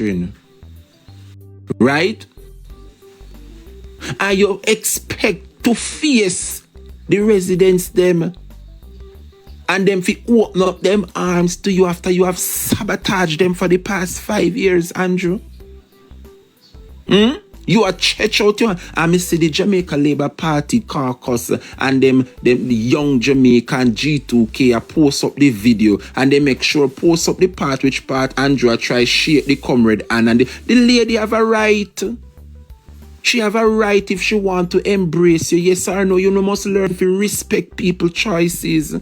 Catherine. Right? And you expect to face the residents them and them fi open up them arms to you after you have sabotaged them for the past 5 years, Andrew. You are church out you. And I see the Jamaica Labour Party caucus and them the young Jamaican G2K post up the video and they make sure post up the part which part Andrew try shake the comrade and the lady have a right. She have a right if she want to embrace you. Yes or no, you must learn to respect people's choices.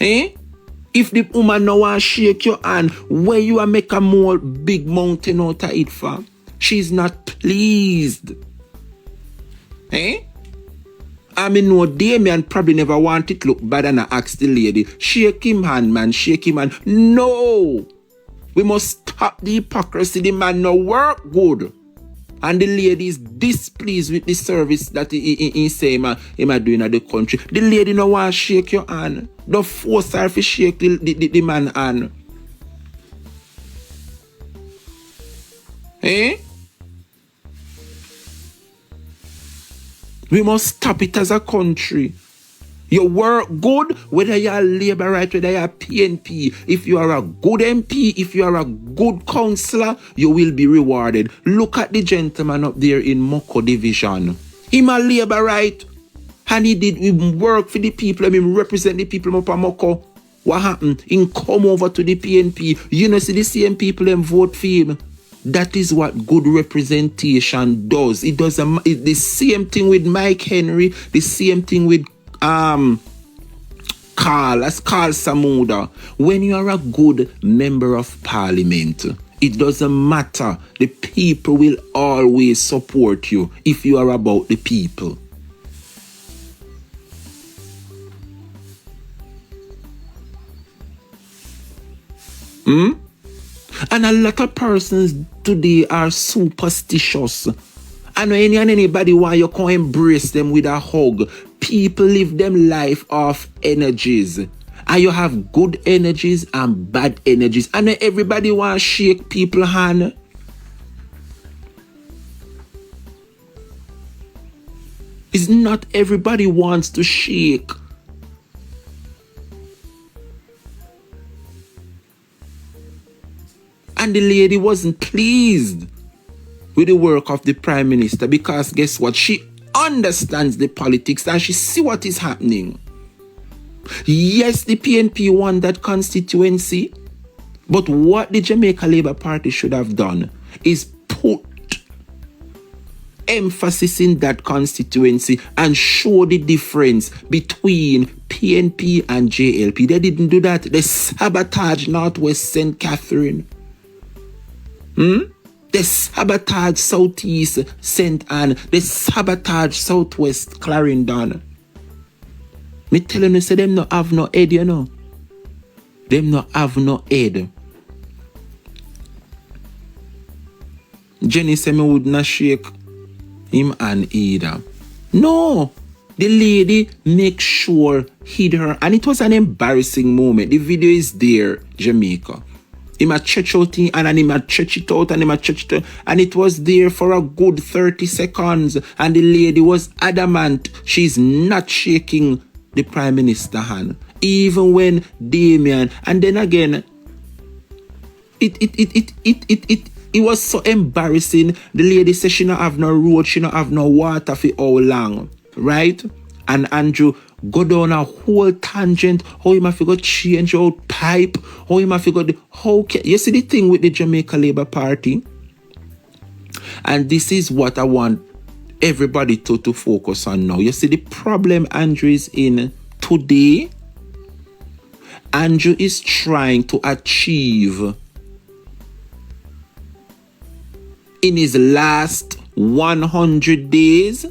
Eh? If the woman now want shake your hand, where you are make a more big mountain out of it for? She's not pleased. Eh? I mean, no, Damien probably never want it look bad and I ask the lady, shake him hand, man, shake him hand. No! We must stop the hypocrisy. The man no work good. And the lady is displeased with the service that he say he doing at the country. The lady no want to shake your hand. Don't force her to shake the man hand. Eh? We must stop it as a country. You work good, whether you are Labour right, whether you are PNP. If you are a good MP, if you are a good councillor, you will be rewarded. Look at the gentleman up there in Moko division. Him a Labour right, and he did work for the people. I mean, represent the people up at Moko. What happened? He come over to the PNP. You know, see the same people them vote for him. That is what good representation does. It does the same thing with Mike Henry, the same thing with Carl Samuda. When you are a good member of parliament, it doesn't matter. The people will always support you if you are about the people. And a lot of persons today are superstitious. And when anybody want you can embrace them with a hug. People live them life off energies. And you have good energies and bad energies. And everybody want to shake people's hand. It's not everybody wants to shake. And the lady wasn't pleased with the work of the Prime Minister because guess what? She understands the politics and she see what is happening. Yes, the PNP won that constituency, but what the Jamaica Labour Party should have done is put emphasis in that constituency and show the difference between PNP and JLP. They didn't do that. They sabotaged Northwest St. Catherine. They sabotage Southeast St. Anne. They sabotage Southwest Clarendon. Me telling you, say them no have no head, you know. Them no have no head. Jenny said me would not shake him and either. No. The lady make sure hid her. And it was an embarrassing moment. The video is there, Jamaica. He might stretch out and he might stretch it out and he might stretch it out. And it was there for a good 30 seconds. And the lady was adamant. She's not shaking the Prime Minister hand. Even when Damien. And then again, it was so embarrassing. The lady said she don't have no road, she don't have no water for how long. Right? And Andrew go down a whole tangent. How you might go change out pipe. How you might go you see the thing with the Jamaica Labour Party? And this is what I want everybody to focus on now. You see the problem Andrew is in today. Andrew is trying to achieve in his last 100 days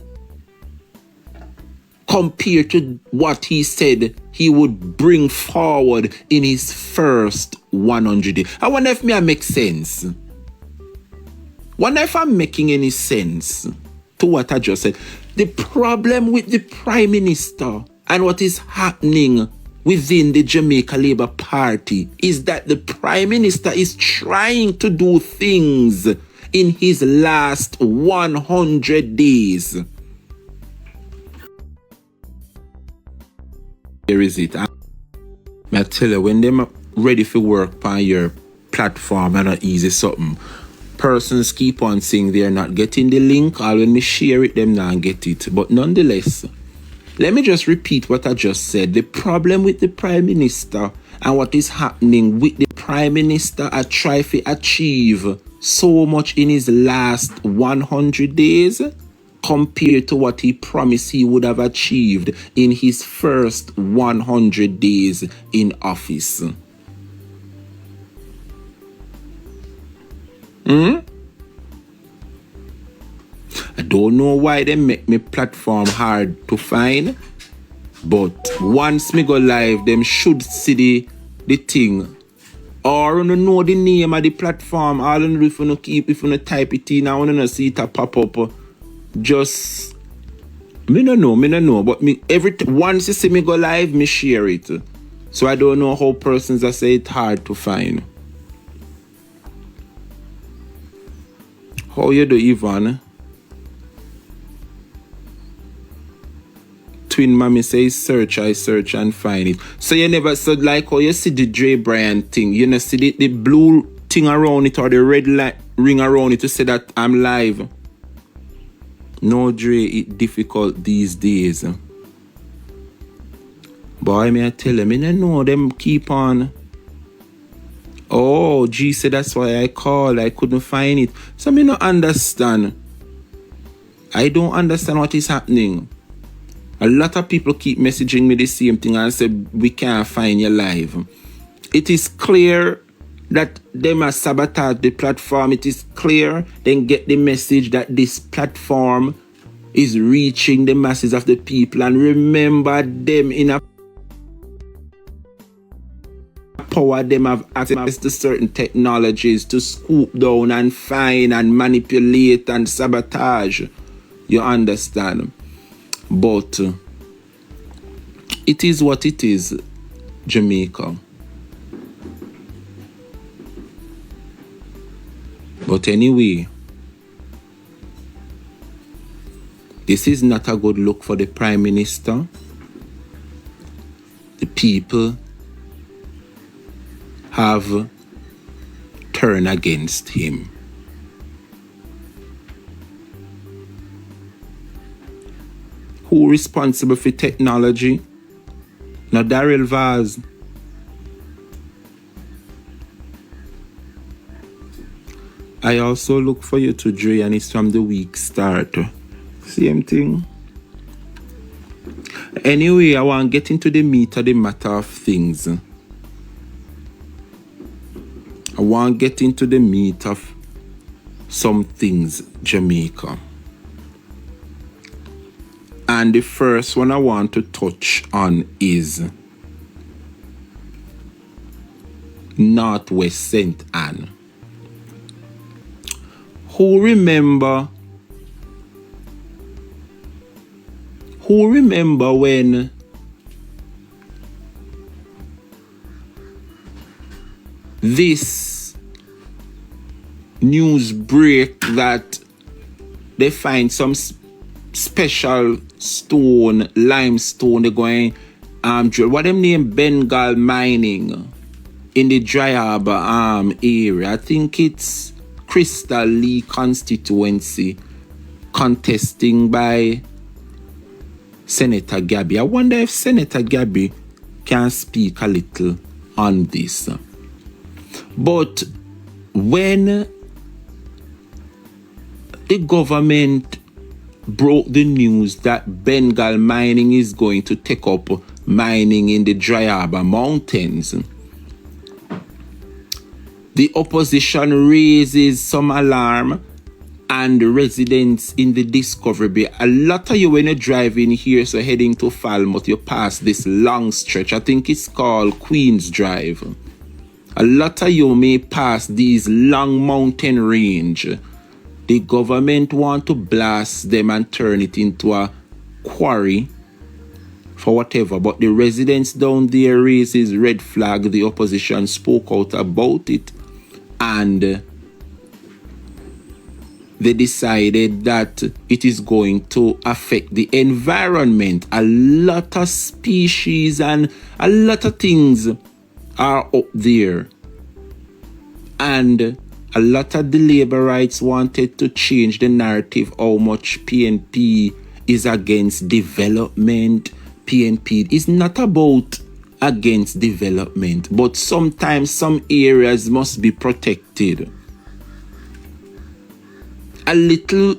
compared to what he said he would bring forward in his first 100 days. I wonder if I make sense. Wonder if I'm making any sense to what I just said. The problem with the Prime Minister and what is happening within the Jamaica Labour Party is that the Prime Minister is trying to do things in his last 100 days. Here is it. I tell you, when them ready for work on your platform and not easy something, persons keep on saying they're not getting the link, or when me share it, them not get it. But nonetheless, let me just repeat what I just said. The problem with the Prime Minister and what is happening with the Prime Minister are trying to achieve so much in his last 100 days compared to what he promised he would have achieved in his first 100 days in office. I don't know why they make me platform hard to find, but once me go live, them should see the thing. Or you know the name of the platform. All you know, if you type it in, I want to see it pop up. Just me no know, but me once you see me go live, me share it. So I don't know how persons are say it hard to find. How you do, Yvonne? Twin mommy says search, I search and find it. So you never said like how you see the Dre Bryan thing, you know, see the blue thing around it or the red light ring around it to say that I'm live. No, Dre, it's difficult these days. Boy, may I tell them, I don't know them keep on. Oh, G said that's why I called. I couldn't find it. So I don't understand. I don't understand what is happening. A lot of people keep messaging me the same thing and say we can't find you live. It is clear that they must sabotage the platform. It is clear they get the message that this platform is reaching the masses of the people, and remember them in a power, them have access to certain technologies to scoop down and find and manipulate and sabotage. You understand? But it is what it is, Jamaica. But anyway, this is not a good look for the Prime Minister. The people have turned against him. Who responsible for technology? Now Daryl Vaz. I also look for you to Dre, and it's from the week start. Same thing. Anyway, I want to get into the meat of the matter of things. I want to get into the meat of some things, Jamaica. And the first one I want to touch on is Northwest St. Anne. Who remember when this news break that they find some special stone, limestone, they're going drill. What them name Bengal mining in the Dry Harbour area. I think it's Crystal Lee constituency contesting by Senator Gabby. I wonder if Senator Gabby can speak a little on this. But when the government broke the news that Bengal mining is going to take up mining in the Dry Harbour Mountains, the opposition raises some alarm, and the residents in the Discovery Bay. A lot of you, when you're driving here, so heading to Falmouth, you pass this long stretch. I think it's called Queen's Drive. A lot of you may pass these long mountain range. The government want to blast them and turn it into a quarry for whatever. But the residents down there raises red flag. The opposition spoke out about it. And they decided that it is going to affect the environment. A lot of species and a lot of things are up there. And a lot of the labor rights wanted to change the narrative how much PNP is against development. PNP is not about against development, but sometimes some areas must be protected. A little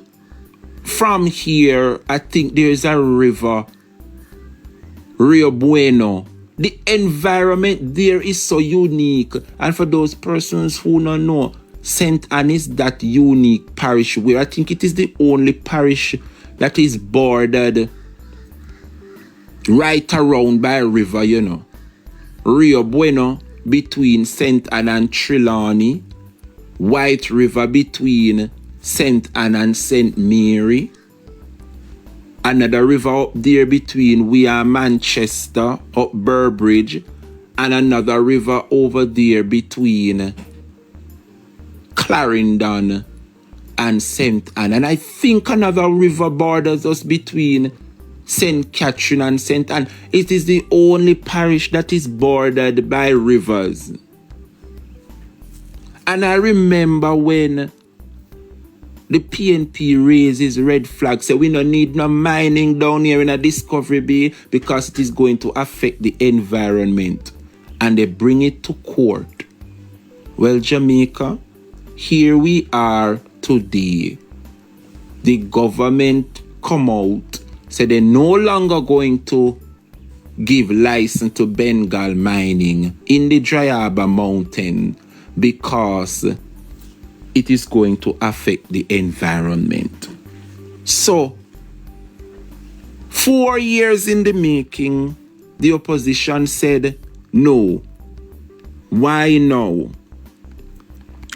from here, I think there is a river, Rio Bueno. The environment there is so unique. And for those persons who don't know, St. Anne is that unique parish where I think it is the only parish that is bordered right around by a river, you know. Rio Bueno between St. Anne and Trelawney. White River between St. Anne and St. Mary. Another river up there between we are Manchester, up Burbridge. And another river over there between Clarendon and St. Anne. And I think another river borders us between St. Catherine and St. Anne. It is the only parish that is bordered by rivers. And I remember when the PNP raises red flag, say we don't need no mining down here in a Discovery Bay because it is going to affect the environment. And they bring it to court. Well, Jamaica, here we are today. The government come out, say they're no longer going to give license to Bengal mining in the Dry Harbour Mountain because it is going to affect the environment. So, 4 years in the making, the opposition said no. Why no?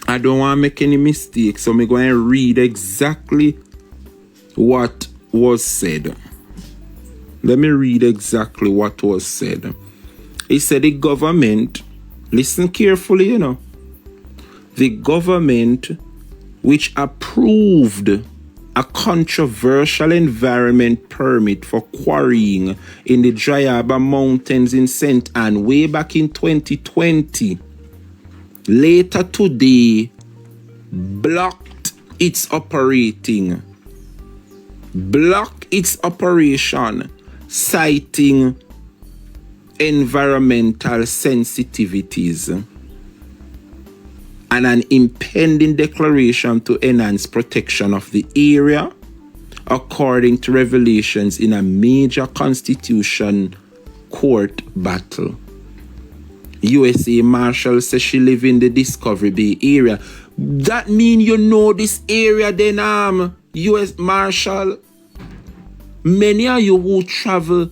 I don't want to make any mistakes, so I'm going to read exactly what was said. Let me read exactly what was said. He said the government, listen carefully, you know. The government which approved a controversial environment permit for quarrying in the Dry Harbour Mountains in St. Anne way back in 2020, later today blocked its operation, citing environmental sensitivities and an impending declaration to enhance protection of the area, according to revelations in a major Constitution Court battle. USA Marshal says she live in the Discovery Bay area. That mean you know this area then, US Marshal. Many of you who travel,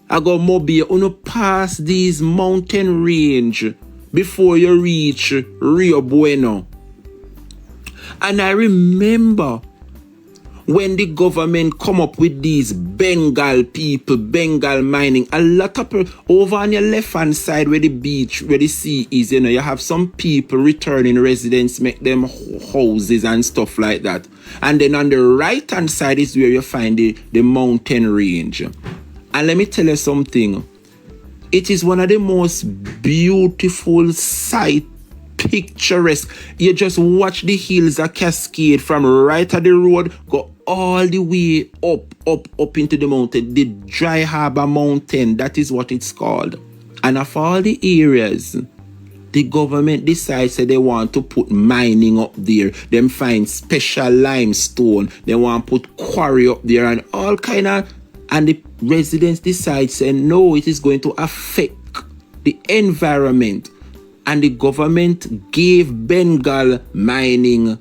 I go Mobile, you pass these mountain range before you reach Rio Bueno. And I remember when the government come up with these Bengal people, Bengal mining, a lot of people, over on your left hand side where the beach, where the sea is, you know, you have some people returning residents, make them houses and stuff like that. And then on the right hand side is where you find the mountain range. And let me tell you something. It is one of the most beautiful sight, picturesque. You just watch the hills a cascade from right at the road, go all the way up into the mountain. The Dry Harbour Mountain, that is what it's called. And of all the areas, the government decides that they want to put mining up there. Them find special limestone. They want to put quarry up there and all kind of. And the residents decide, say, no, it is going to affect the environment. And the government gave Bengal mining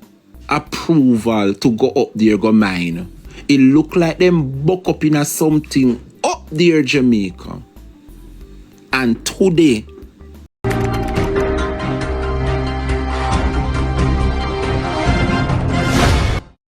approval to go up there, go mine. It looked like them buck up in a something up there, Jamaica. And today,